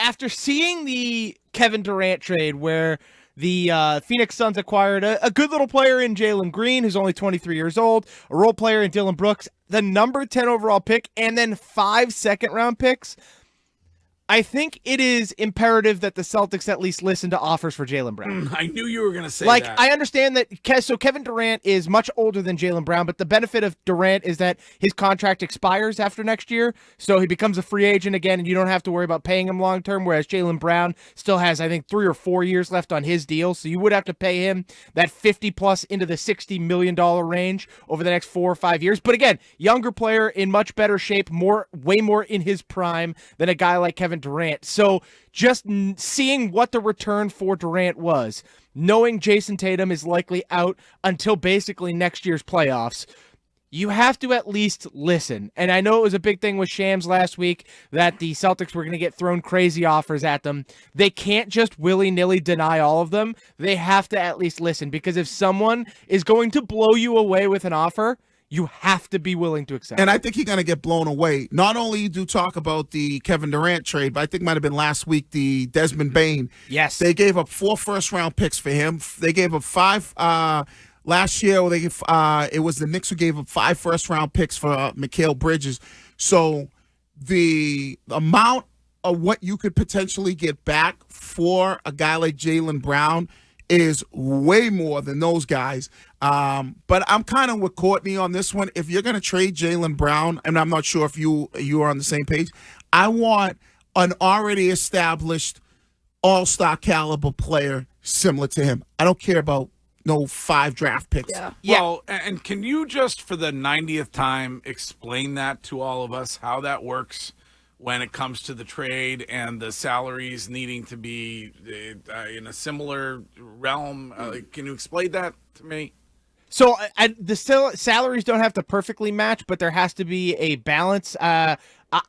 after seeing the Kevin Durant trade where the Phoenix Suns acquired a good little player in Jalen Green, who's only 23 years old, a role player in Dylan Brooks, the number 10 overall pick, and then 5 second-round picks, I think it is imperative that the Celtics at least listen to offers for Jaylen Brown. I knew you were going to say like, that. I understand that. So Kevin Durant is much older than Jaylen Brown, but the benefit of Durant is that his contract expires after next year, so he becomes a free agent again, and you don't have to worry about paying him long term. Whereas Jaylen Brown still has, I think, 3 or 4 years left on his deal, so you would have to pay him that 50 plus into the $60 million range over the next 4 or 5 years. But again, younger player in much better shape, way more in his prime than a guy like Kevin Durant. So just seeing what the return for Durant was, knowing Jason Tatum is likely out until basically next year's playoffs, you have to at least listen. And I know it was a big thing with Shams last week that the Celtics were going to get thrown crazy offers at them. They can't just willy-nilly deny all of them. They have to at least listen, because if someone is going to blow you away with an offer, you have to be willing to accept. And I think he's going to get blown away. Not only do talk about the Kevin Durant trade, but I think it might have been last week, the Desmond Bane. Yes. They gave up 4 first-round picks for him. They gave up 5 last year. It was the Knicks who gave up 5 first-round picks for Mikal Bridges. So the amount of what you could potentially get back for a guy like Jaylen Brown is way more than those guys. But I'm kind of with Courtney on this one. If you're going to trade Jaylen Brown, and I'm not sure if you are on the same page, I want an already established all-star caliber player similar to him. I don't care about no 5 draft picks. Yeah. Well, and can you just for the 90th time explain that to all of us, how that works when it comes to the trade and the salaries needing to be in a similar realm? Can you explain that to me? So the salaries don't have to perfectly match, but there has to be a balance.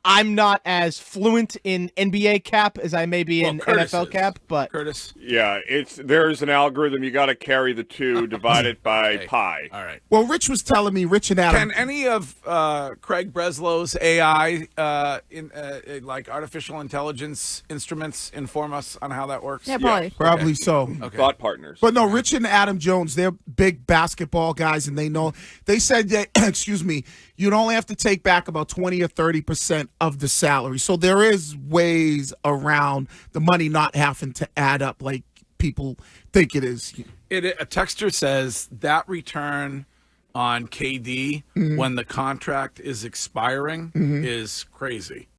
I'm not as fluent in NBA cap as I may be in NFL cap, but Curtis. Yeah, there's an algorithm. You got to carry the 2, divide it by pi. All right. Well, Rich was telling me, Rich and Adam. Can any of Craig Breslow's AI, like artificial intelligence instruments, inform us on how that works? Yeah, probably. Probably so. Okay. Thought partners. But no, Rich and Adam Jones, they're big basketball guys, and they know. They said that, excuse me, you'd only have to take back about 20 or 30% of the salary. So there is ways around the money not having to add up like people think it is. A texter says that return on KD when the contract is expiring is crazy.